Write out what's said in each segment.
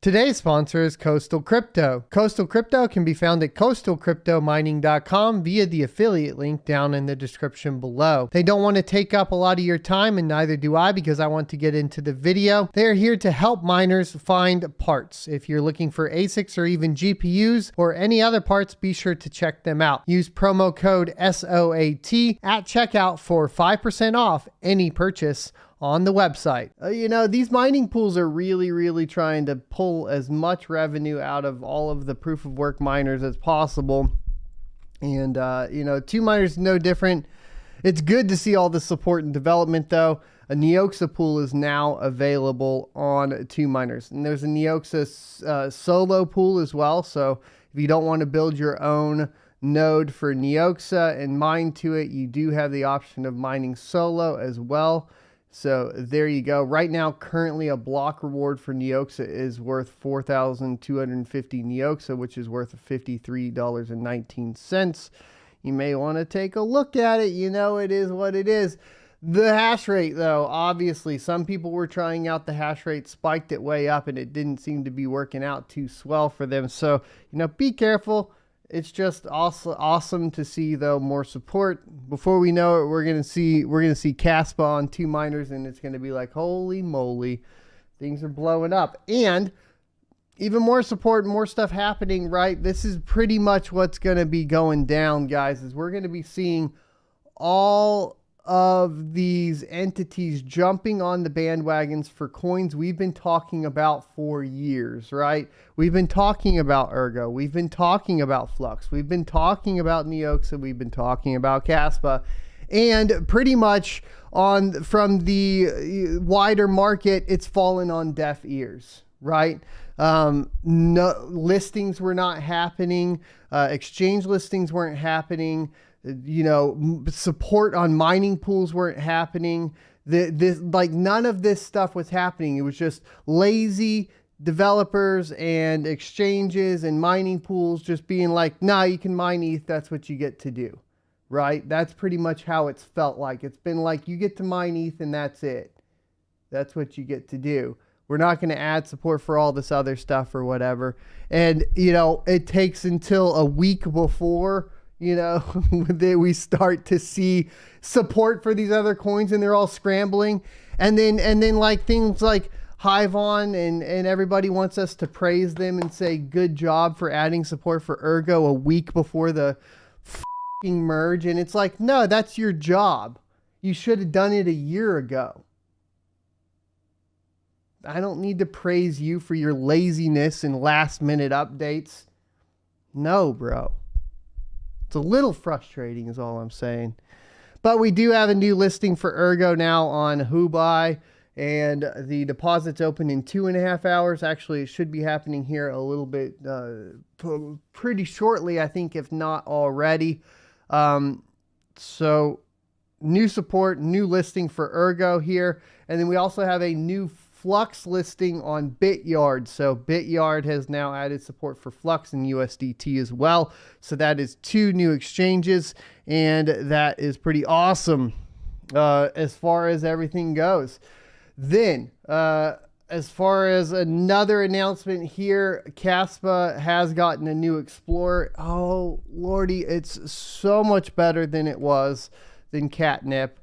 Today's sponsor is Coastal Crypto. Coastal Crypto can be found at coastalcryptomining.com via the affiliate link down in the description below. They don't want to take up a lot of your time, and neither do I, because I want to get into the video. They are here to help miners find parts. If you're looking for ASICs or even GPUs or any other parts, be sure to check them out. Use promo code SOAT at checkout for 5% off any purchase on the website. These mining pools are really trying to pull as much revenue out of all of the proof of work miners as possible. And, Two Miners no different. It's good to see all the support and development though. A Neoxa Pool is now available on Two Miners. And there's a Neoxa solo pool as well. So if you don't want to build your own node for Neoxa and mine to it, you do have the option of mining solo as well. So there you go. Right now, currently a block reward for Neoxa is worth 4,250 Neoxa, which is worth $53.19. You may want to take a look at it. It is what it is. The hash rate, though, obviously, some people were trying out the hash rate, spiked it way up, and it didn't seem to be working out too swell for them. So, be careful. It's just also awesome to see though more support. Before we know it, we're gonna see Caspa on Two Miners, and it's gonna be like, holy moly, things are blowing up. And even more support, more stuff happening, right? This is pretty much what's gonna be going down, guys, is we're gonna be seeing all of these entities jumping on the bandwagons for coins we've been talking about for years, right? We've been talking about Ergo. We've been talking about Flux. We've been talking about Neoxa. We've been talking about Kaspa. And pretty much from the wider market, it's fallen on deaf ears, right? No listings were not happening. Exchange listings weren't happening. Support on mining pools weren't happening. None of this stuff was happening. It was just lazy developers and exchanges and mining pools just being like, nah, you can mine ETH. That's what you get to do, right? That's pretty much how it's felt like. It's been like, you get to mine ETH and that's it. That's what you get to do. We're not going to add support for all this other stuff or whatever. And, it takes until a week before we start to see support for these other coins, and they're all scrambling. And then like things like Hivon and everybody wants us to praise them and say good job for adding support for Ergo a week before the f***ing merge. And it's like, no, that's your job. You should have done it a year ago. I don't need to praise you for your laziness and last minute updates. No, bro. It's a little frustrating is all I'm saying. But we do have a new listing for Ergo now on Hubai, and the deposit's open in 2.5 hours. Actually, it should be happening here a little bit pretty shortly, I think, if not already. So new support, new listing for Ergo here. And then we also have a new Flux listing on Bityard. So Bityard has now added support for Flux and USDT as well. So that is 2 new exchanges, and that is pretty awesome as far as everything goes. Then, as far as another announcement here, Caspa has gotten a new Explorer. Oh, Lordy, it's so much better than it was than Catnip.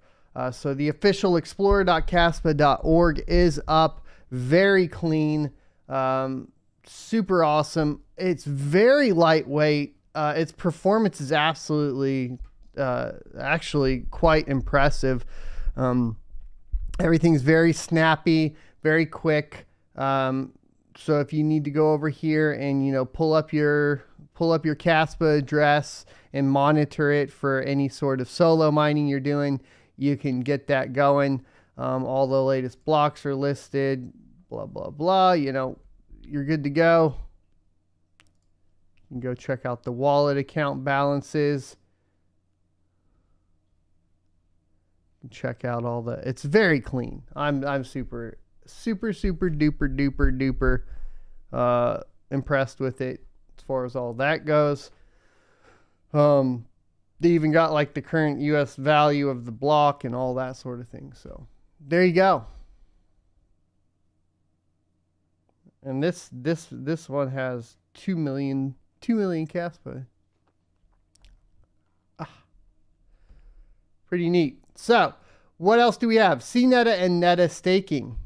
So the official explorer.caspa.org is up, very clean, super awesome. It's very lightweight. Its performance is absolutely, actually quite impressive. Everything's very snappy, very quick. So if you need to go over here and, pull up your Caspa address and monitor it for any sort of solo mining you're doing, you can get that going. All the latest blocks are listed, blah, blah, blah. You're good to go. You can go check out the wallet account balances. Check out all it's very clean. I'm super duper impressed with it as far as all that goes. They even got like the current US value of the block and all that sort of thing. So there you go. And this one has 2 million Caspa. Pretty neat. So, what else do we have? cNETA and NETA Staking.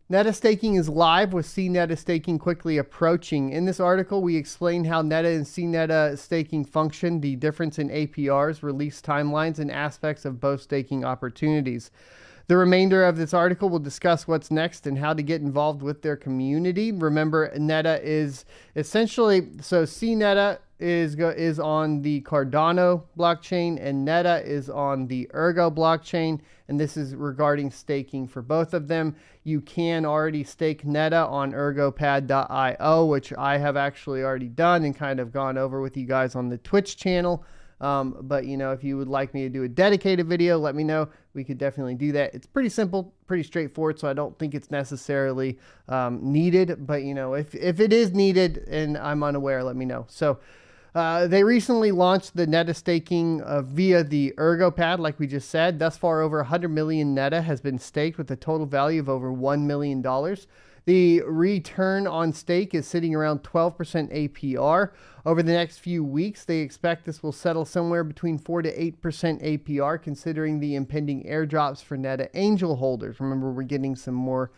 NETA Staking is live with cNETA Staking quickly approaching. In this article, we explain how NETA and cNETA Staking function, the difference in APRs, release timelines, and aspects of both staking opportunities. The remainder of this article will discuss what's next and how to get involved with their community. Remember, NETA is essentially, so cNETA is on the Cardano blockchain and NETA is on the Ergo blockchain, and this is regarding staking for both of them. You can already stake NETA on ergopad.io, which I have actually already done and kind of gone over with you guys on the Twitch channel. But you know, if you would like me to do a dedicated video, let me know. We could definitely do that. It's pretty simple, pretty straightforward, so I don't think it's necessarily needed. But you know, if it is needed and I'm unaware, let me know. So they recently launched the NETA staking via the Ergo pad, like we just said. Thus far, over 100 million NETA has been staked with a total value of over $1 million. The return on stake is sitting around 12% APR. Over the next few weeks, they expect this will settle somewhere between 4 to 8% APR, considering the impending airdrops for NETA Angel holders. Remember, we're getting some more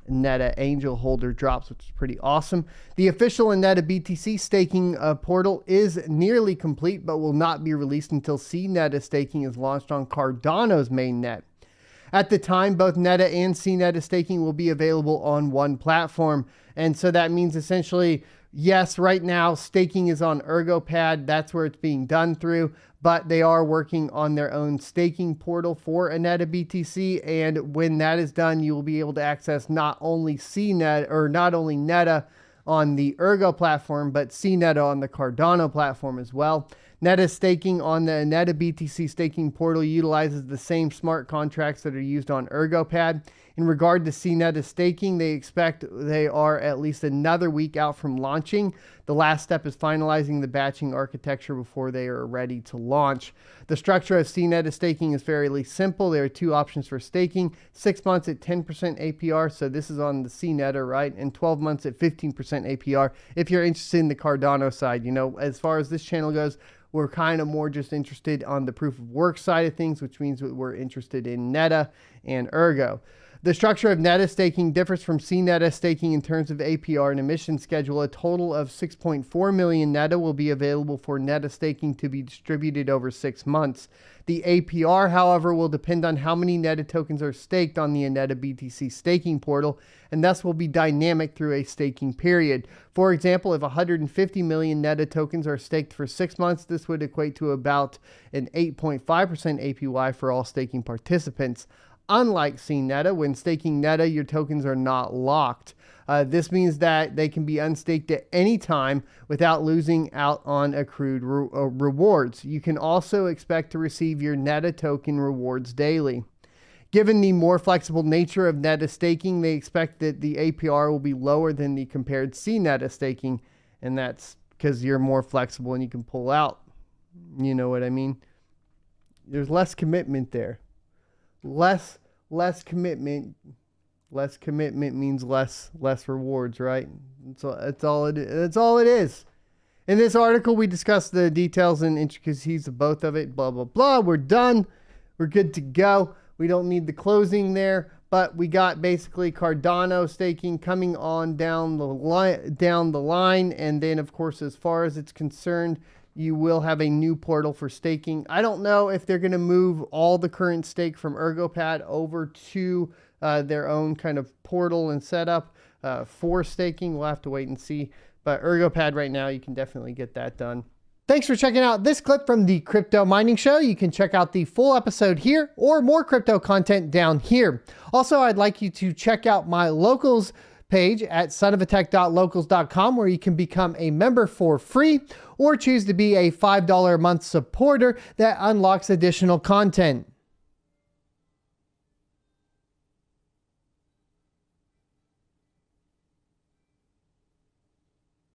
NETA Angel holder drops, which is pretty awesome. The official Neta Btc staking portal is nearly complete, but will not be released until cNETA staking is launched on Cardano's mainnet. At the time, both NETA and cNETA staking will be available on one platform. And so that means essentially, yes, right now staking is on ErgoPad. That's where it's being done through, but they are working on their own staking portal for a Neta Btc. And when that is done, you will be able to access not only cNETA or not only NETA on the Ergo platform, but cNETA on the Cardano platform as well. NETA staking on the Neta Btc staking portal utilizes the same smart contracts that are used on ErgoPad. In regard to cNETA staking, they expect they are at least another week out from launching. The last step is finalizing the batching architecture before they are ready to launch. The structure of cNETA staking is fairly simple. There are two options for staking: 6 months at 10% APR, so this is on the cNETA, right? And 12 months at 15% APR if you're interested in the Cardano side. You know, as far as this channel goes, we're kind of more just interested on the proof of work side of things, which means that we're interested in NETA and Ergo. The structure of NETA staking differs from cNETA staking in terms of APR and emission schedule. A total of 6.4 million NETA will be available for NETA staking to be distributed over 6 months. The APR, however, will depend on how many NETA tokens are staked on the Neta Btc staking portal, and thus will be dynamic through a staking period. For example, if 150 million NETA tokens are staked for 6 months, this would equate to about an 8.5% APY for all staking participants. Unlike cNETA, when staking NETA, your tokens are not locked. This means that they can be unstaked at any time without losing out on accrued rewards. You can also expect to receive your NETA token rewards daily. Given the more flexible nature of NETA staking, they expect that the APR will be lower than the compared cNETA staking, and that's because you're more flexible and you can pull out. You know what I mean? There's less commitment there. Less commitment means less rewards, right? That's all it is. In this article, we discuss the details and intricacies of both of it. Blah blah blah. We're done. We're good to go. We don't need the closing there, but we got basically Cardano staking coming on down the line, and then of course, as far as it's concerned, you will have a new portal for staking. I don't know if they're going to move all the current stake from ErgoPad over to their own kind of portal and setup for staking. We'll have to wait and see. But ErgoPad right now, you can definitely get that done. Thanks for checking out this clip from the Crypto Mining Show. You can check out the full episode here or more crypto content down here. Also, I'd like you to check out my locals page at sonofatech.locals.com, where you can become a member for free or choose to be a $5 a month supporter that unlocks additional content.